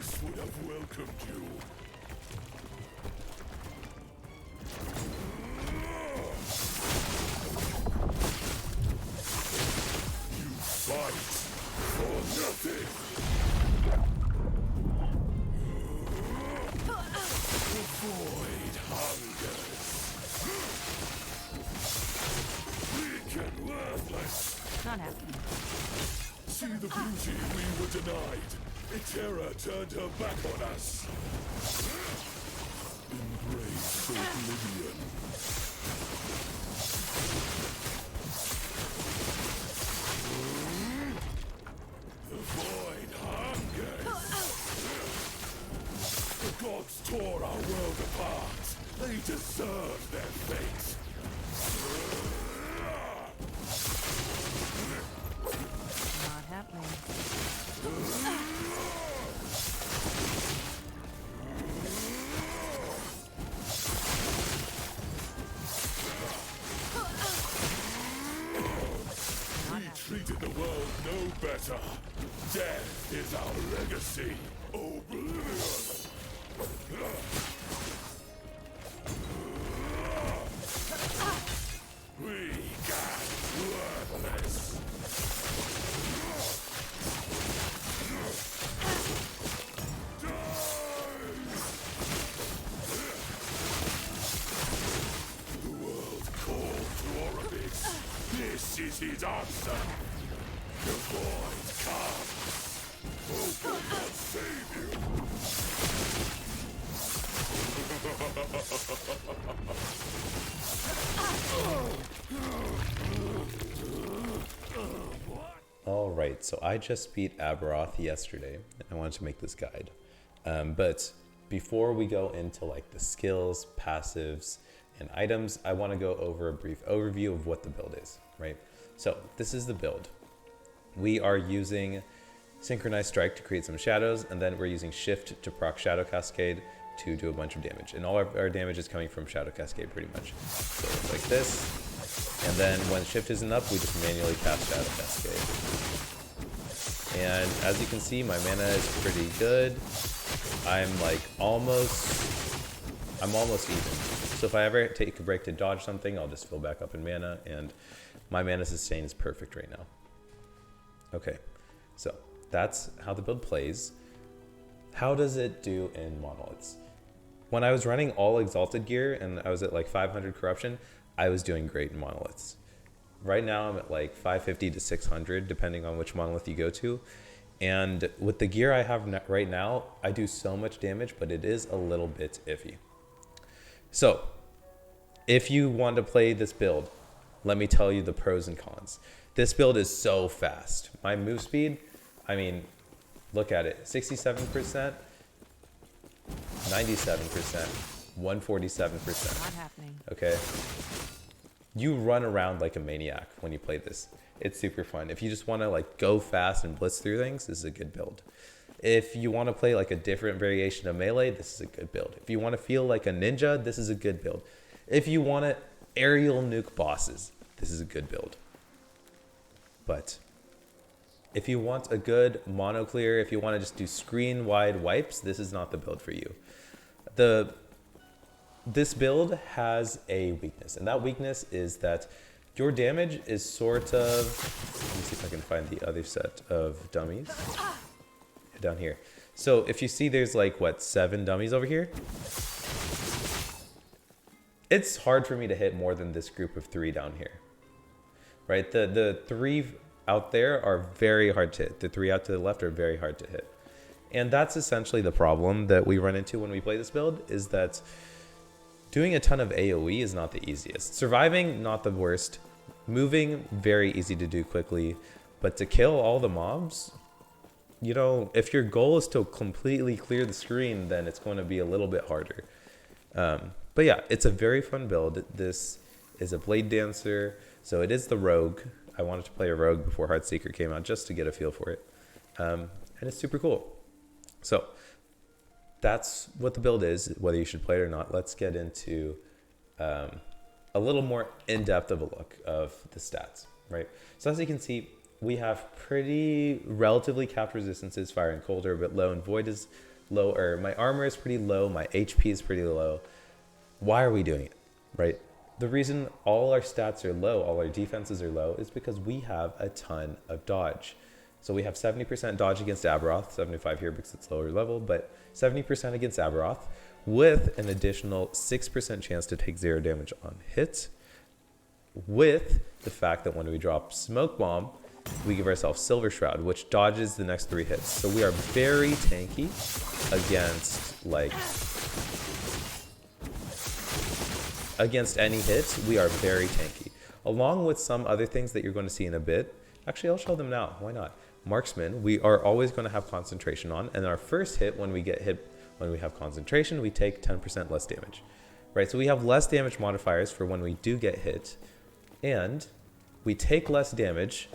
This would have welcomed you. You fight for nothing. The void hungers. Weak and worthless. Not happening. See the beauty we were denied. Terra turned her back on us. Embrace oblivion. The void hungers. The gods tore our world apart. They deserve their fate. Not happening. We treated the world no better. Death is our legacy. Oblivion. Weak and worthless. The world called to Orbis. This is his answer. The void comes. Hope will not save you. Alright, so I just beat Aberroth yesterday, and I wanted to make this guide. But before we go into like the skills, passives, and items, I want to go over a brief overview of what the build is, right? So this is the build. We are using Synchronized Strike to create some shadows, and then we're using Shift to proc Shadow Cascade to do a bunch of damage. And all of our damage is coming from Shadow Cascade pretty much. So it's like this. And then when Shift isn't up, we just manually cast Shadow Cascade. And as you can see, my mana is pretty good. I'm almost even. So if I ever take a break to dodge something, I'll just fill back up in mana, and my mana sustain is perfect right now. Okay, so that's how the build plays. How does it do in monoliths? When I was running all exalted gear and I was at like 500 corruption, I was doing great in monoliths. Right now I'm at like 550 to 600 depending on which monolith you go to. And with the gear I have right now, I do so much damage, but it is a little bit iffy. So if you want to play this build, let me tell you the pros and cons. This build is so fast. My move speed, I mean, look at it, 67%, 97%, 147%. Not happening. Okay. You run around like a maniac when you play this. It's super fun. If you just want to like go fast and blitz through things, this is a good build. If you want to play like a different variation of melee, this is a good build. If you want to feel like a ninja, this is a good build. If you want to aerial nuke bosses, this is a good build. But if you want a good mono clear, if you want to just do screen wide wipes, this is not the build for you. This build has a weakness, and that weakness is that your damage is sort of, let me see if I can find the other set of dummies down here. So if you see there's like, what, 7 dummies over here? It's hard for me to hit more than this group of 3 down here, right? The 3 out there are very hard to hit. The 3 out to the left are very hard to hit. And that's essentially the problem that we run into when we play this build, is that doing a ton of AoE is not the easiest. Surviving, not the worst. Moving, very easy to do quickly. But to kill all the mobs, you know, if your goal is to completely clear the screen, then it's going to be a little bit harder. But yeah, it's a very fun build. This is a Blade Dancer, so it is the Rogue. I wanted to play a Rogue before Heartseeker came out just to get a feel for it. And it's super cool. So that's what the build is, whether you should play it or not. Let's get into a little more in-depth of a look of the stats, right? So as you can see, we have pretty relatively capped resistances. Fire and Cold are a bit low, and Void is low, or my armor is pretty low, my HP is pretty low. Why are we doing it, right? The reason all our stats are low, all our defenses are low, is because we have a ton of dodge. So we have 70% dodge against Aberroth, 75 here because it's lower level, but 70% against Aberroth with an additional 6% chance to take 0 damage on hits, with the fact that when we drop Smoke Bomb, we give ourselves Silver Shroud, which dodges the next 3 hits. So we are very tanky against, like, against any hits. We are very tanky, along with some other things that you're going to see in a bit. Actually, I'll show them now. Why not? Marksman, we are always going to have concentration on, and our first hit, when we get hit, when we have concentration, we take 10% less damage, right? So we have less damage modifiers for when we do get hit, and we take less damage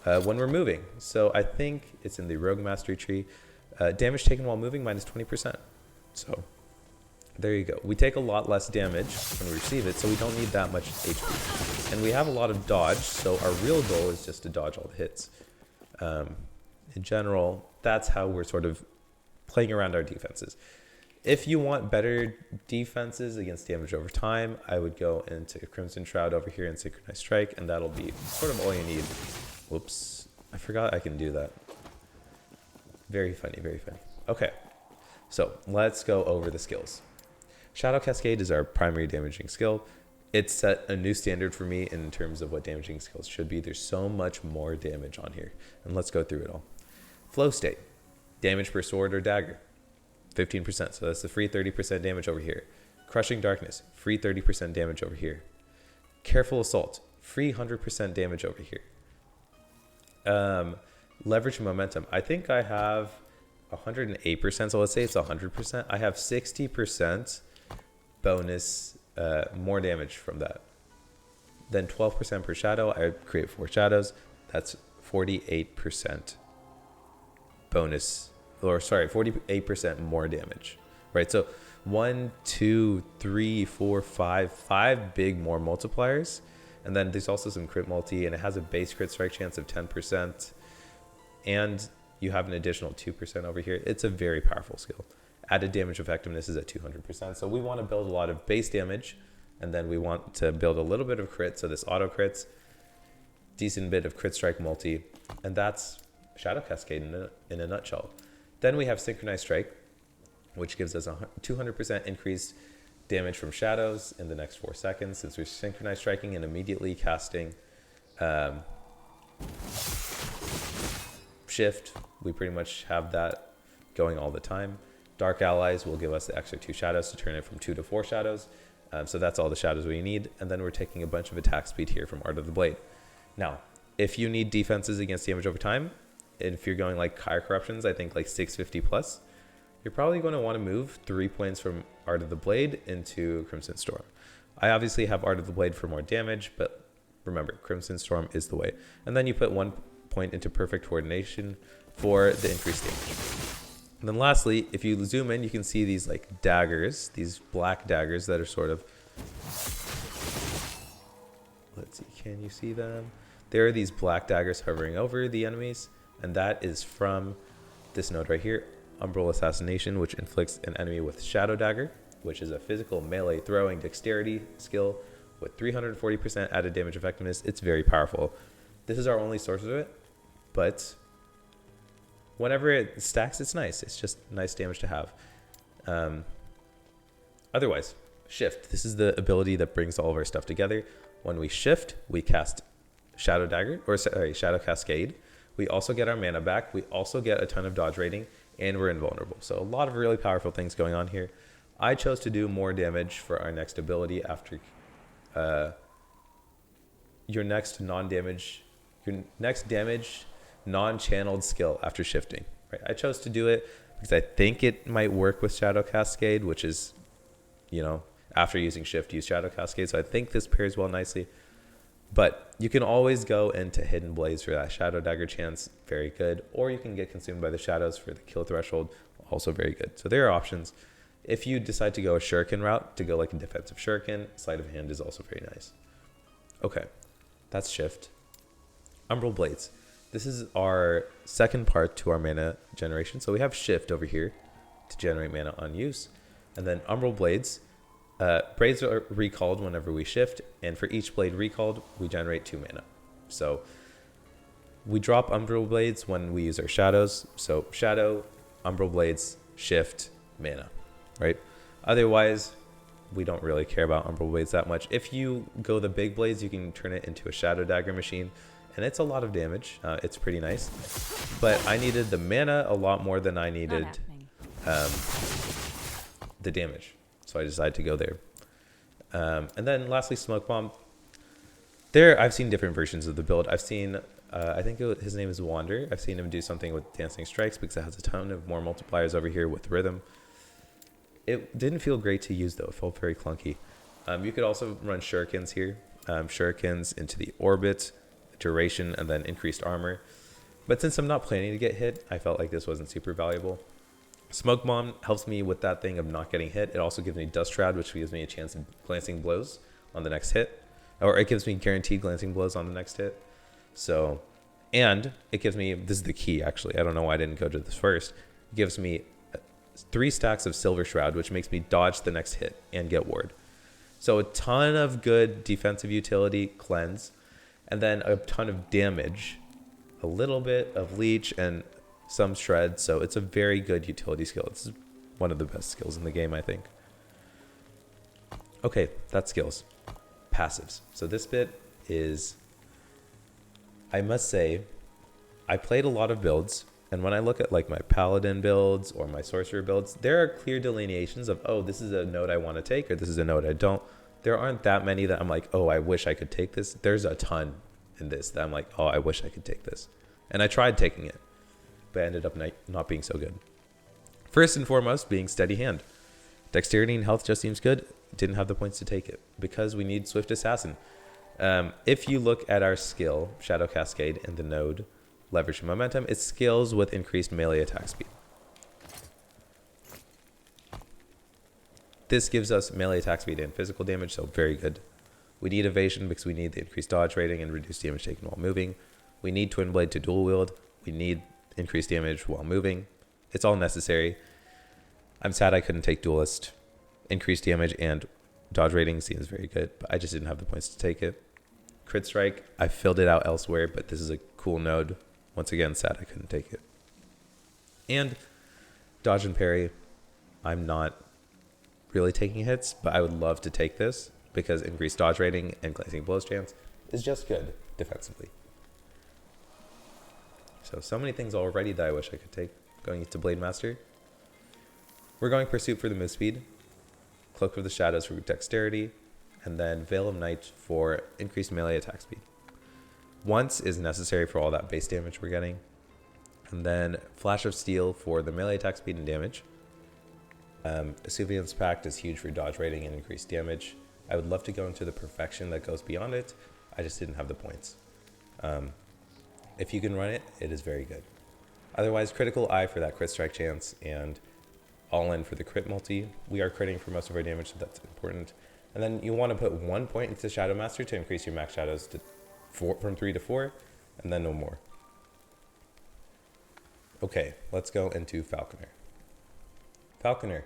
when we're moving. So I think it's in the Rogue Mastery tree. Damage taken while moving minus 20%. So there you go. We take a lot less damage when we receive it, so we don't need that much HP. And we have a lot of dodge, so our real goal is just to dodge all the hits. In general, that's how we're sort of playing around our defenses. If you want better defenses against damage over time, I would go into Crimson Shroud over here and Synchronized Strike, and that'll be sort of all you need. Whoops, I forgot I can do that. Very funny, very funny. Okay, so let's go over the skills. Shadow Cascade is our primary damaging skill. It set a new standard for me in terms of what damaging skills should be. There's so much more damage on here, and let's go through it all. Flow State, damage per sword or dagger, 15%, so that's the free 30% damage over here. Crushing Darkness, free 30% damage over here. Careful Assault, free 100% damage over here. Leverage Momentum, I think I have 108%, so let's say it's 100%. I have 60% bonus, more damage from that. Then 12% per shadow, I create 4 shadows. That's 48% bonus, or sorry, 48% more damage, right? So 1, 2, 3, 4, 5 big more multipliers. And then there's also some crit multi, and it has a base crit strike chance of 10%. And you have an additional 2% over here. It's a very powerful skill. Added damage effectiveness is at 200%. So we want to build a lot of base damage, and then we want to build a little bit of crit. So this auto crits, decent bit of crit strike multi, and that's Shadow Cascade in a nutshell. Then we have Synchronized Strike, which gives us a 200% increased damage from shadows in the next 4 seconds, since we're synchronized striking and immediately casting shift. We pretty much have that going all the time. Dark Allies will give us the extra 2 shadows to turn it from 2 to 4 shadows. So that's all the shadows we need. And then we're taking a bunch of attack speed here from Art of the Blade. Now, if you need defenses against damage over time, if you're going like Higher Corruptions, I think like 650 plus, you're probably going to want to move 3 points from Art of the Blade into Crimson Storm. I obviously have Art of the Blade for more damage, but remember, Crimson Storm is the way. And then you put 1 point into Perfect Coordination for the increased damage. And then lastly, if you zoom in, you can see these like daggers, these black daggers that are sort of, let's see, can you see them? There are these black daggers hovering over the enemies, and that is from this node right here, Umbral Assassination, which inflicts an enemy with Shadow Dagger, which is a physical melee throwing dexterity skill with 340% added damage effectiveness. It's very powerful. This is our only source of it, but whenever it stacks, it's nice. It's just nice damage to have. Otherwise, Shift. This is the ability that brings all of our stuff together. When we shift, we cast Shadow Dagger, or sorry, Shadow Cascade. We also get our mana back. We also get a ton of dodge rating, and we're invulnerable. So a lot of really powerful things going on here. I chose to do more damage for our next ability after your next damage non-channeled skill after shifting. Right? I chose to do it because I think it might work with Shadow Cascade, which is, you know, after using shift, use Shadow Cascade. So I think this pairs well nicely. But you can always go into Hidden Blaze for that Shadow Dagger chance, very good. Or you can get consumed by the shadows for the kill threshold, also very good. So there are options. If you decide to go a Shuriken route, to go like a defensive Shuriken, Sleight of Hand is also very nice. Okay, that's Shift. Umbral Blades. This is our second part to our mana generation. So we have Shift over here to generate mana on use. And then Umbral Blades. Blades are recalled whenever we shift, and for each blade recalled, we generate 2 mana. So we drop Umbral Blades when we use our shadows. So shadow, Umbral Blades, shift, mana, right? Otherwise, we don't really care about Umbral Blades that much. If you go the big blades, you can turn it into a Shadow Dagger machine, and it's a lot of damage. It's pretty nice. But I needed the mana a lot more than I needed the damage. So I decided to go there. And then lastly, Smoke Bomb. There, I've seen different versions of the build. I've seen, I think his name is Wander. I've seen him do something with Dancing Strikes because it has a ton of more multipliers over here with Rhythm. It didn't feel great to use though. It felt very clunky. You could also run Shurikens here. Shurikens into the orbit, duration, and then increased armor. But since I'm not planning to get hit, I felt like this wasn't super valuable. Smoke Bomb helps me with that thing of not getting hit. It also gives me Dust Shroud, which gives me a chance of glancing blows on the next hit. Or it gives me guaranteed glancing blows on the next hit. So, and it gives me, this is the key actually, I don't know why I didn't go to this first. It gives me 3 stacks of Silver Shroud, which makes me dodge the next hit and get ward. So a ton of good defensive utility, cleanse, and then a ton of damage, a little bit of leech, and some shred. So it's a very good utility skill. It's one of the best skills in the game, I think. Okay, that's skills. Passives. So this bit is, I must say, I played a lot of builds, and when I look at like my paladin builds or my sorcerer builds, there are clear delineations of, oh, this is a node I want to take, or this is a node I don't. There aren't that many that I'm like, oh, I wish I could take this. There's a ton in this that I'm like, oh, I wish I could take this. And I tried taking it, but I ended up not being so good. First and foremost, being steady hand. Dexterity and health just seems good. Didn't have the points to take it because we need Swift Assassin. If you look at our skill, Shadow Cascade, and the node, Leverage and Momentum, it scales with increased melee attack speed. This gives us melee attack speed and physical damage, so very good. We need evasion because we need the increased dodge rating and reduced damage taken while moving. We need Twin Blade to dual wield. We need increased damage while moving. It's all necessary. I'm sad I couldn't take Duelist. Increased damage and dodge rating seems very good, but I just didn't have the points to take it. Crit Strike, I filled it out elsewhere, but this is a cool node. Once again, sad I couldn't take it. And dodge and parry, I'm not really taking hits, but I would love to take this because increased dodge rating and glancing blows chance is just good defensively. So many things already that I wish I could take. Going into Blade Master. We're going Pursuit for the move speed, Cloak of the Shadows for dexterity, and then Veil of Night for increased melee attack speed. Once is necessary for all that base damage we're getting. And then Flash of Steel for the melee attack speed and damage. Esuvian's Pact is huge for dodge rating and increased damage. I would love to go into the Perfection that goes beyond it. I just didn't have the points. If you can run it, it is very good. Otherwise, Critical Eye for that crit strike chance and all in for the crit multi. We are critting for most of our damage, so that's important. And then you want to put 1 point into Shadow Master to increase your max shadows to from 3 to 4, and then no more. Okay, let's go into Falconer. Falconer.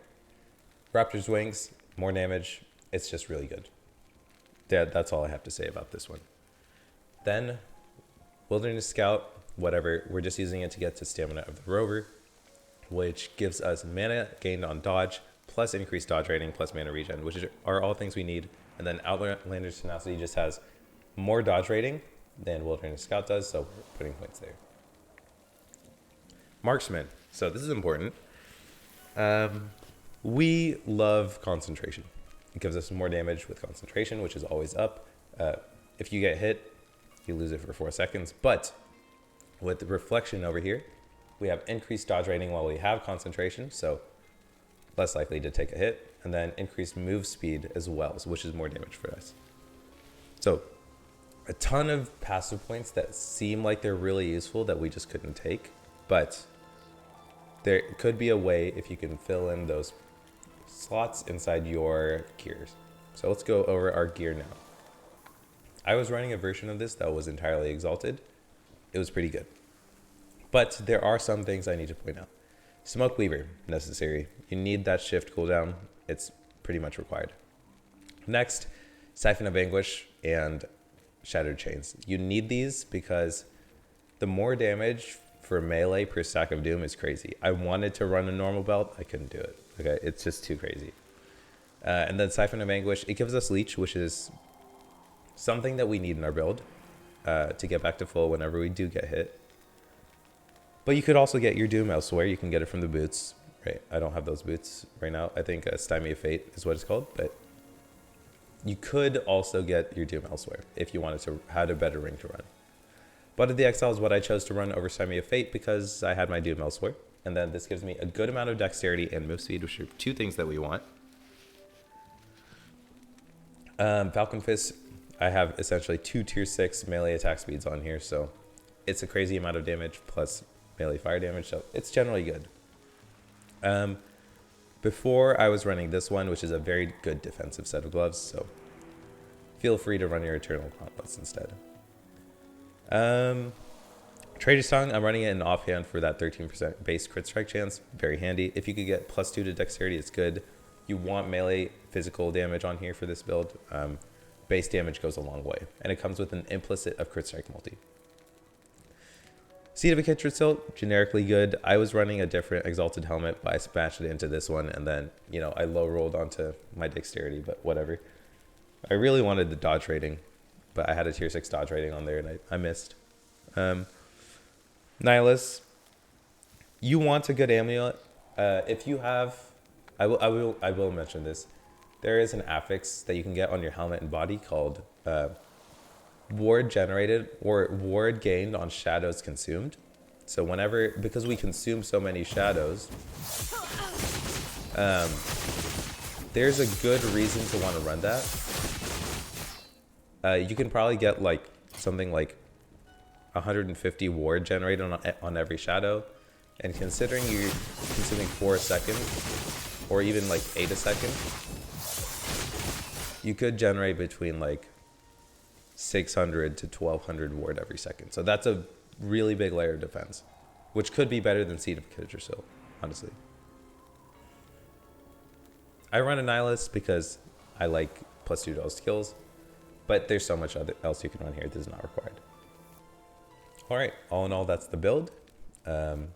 Raptor's Wings, more damage. It's just really good. That's all I have to say about this one. Then, Wilderness Scout, whatever. We're just using it to get to Stamina of the Rover, which gives us mana gained on dodge, plus increased dodge rating, plus mana regen, which are all things we need. And then Outlander's Tenacity just has more dodge rating than Wilderness Scout does, so we're putting points there. Marksman. So this is important. We love concentration. It gives us more damage with concentration, which is always up. If you get hit, you lose it for 4 seconds. But with the reflection over here, we have increased dodge rating while we have concentration, so less likely to take a hit, and then increased move speed as well, which is more damage for us. So a ton of passive points that seem like they're really useful that we just couldn't take, but there could be a way if you can fill in those slots inside your gears. So let's go over our gear now. I was running a version of this that was entirely exalted. It was pretty good. But there are some things I need to point out. Smoke Weaver, necessary. You need that shift cooldown. It's pretty much required. Next, Siphon of Anguish and Shattered Chains. You need these because the more damage for melee per stack of Doom is crazy. I wanted to run a normal belt. I couldn't do it. Okay, it's just too crazy. And then Siphon of Anguish, it gives us Leech, which is something that we need in our build to get back to full whenever we do get hit. But you could also get your Doom elsewhere. You can get it from the boots, right? I don't have those boots right now. I think Stymie of Fate is what it's called, but you could also get your Doom elsewhere if you wanted to had a better ring to run. Blood of the Exile is what I chose to run over Stymie of Fate because I had my Doom elsewhere. And then this gives me a good amount of dexterity and move speed, which are two things that we want. Falcon Fist, I have essentially 2 tier 6 melee attack speeds on here, so it's a crazy amount of damage plus melee fire damage, so it's generally good. Before I was running this one, which is a very good defensive set of gloves, so feel free to run your Eternal Gauntlets instead. Trader's Tongue, I'm running it in offhand for that 13% base crit strike chance. Very handy. If you could get +2 to dexterity, it's good. You want melee physical damage on here for this build. Base damage goes a long way, and it comes with an implicit of crit strike multi. Seed of a Kitchen Silt, generically good. I was running a different Exalted Helmet, but I smashed it into this one, and then, you know, I low rolled onto my dexterity, but whatever. I really wanted the dodge rating, but I had a tier 6 dodge rating on there, and I missed. Nihilus, you want a good amulet. If you have, I will mention this. There is an affix that you can get on your helmet and body called ward generated or ward gained on shadows consumed. So whenever, because we consume so many shadows, there's a good reason to want to run that. You can probably get like something like 150 ward generated on every shadow, and considering you're consuming 4 a second or even like 8 a second, you could generate between like 600 to 1200 ward every second. So that's a really big layer of defense, which could be better than Seed of Kitchen Silt, honestly. I run a Nihilus because I like +2 to all skills, but there's so much else you can run here that is not required. All right, all in all, that's the build. You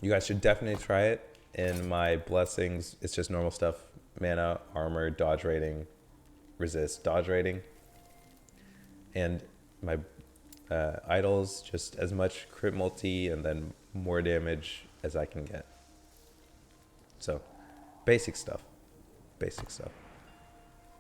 guys should definitely try it. In my blessings, it's just normal stuff: mana, armor, dodge rating, resist, dodge rating. And my idols, just as much crit multi and then more damage as I can get. So, basic stuff. Basic stuff.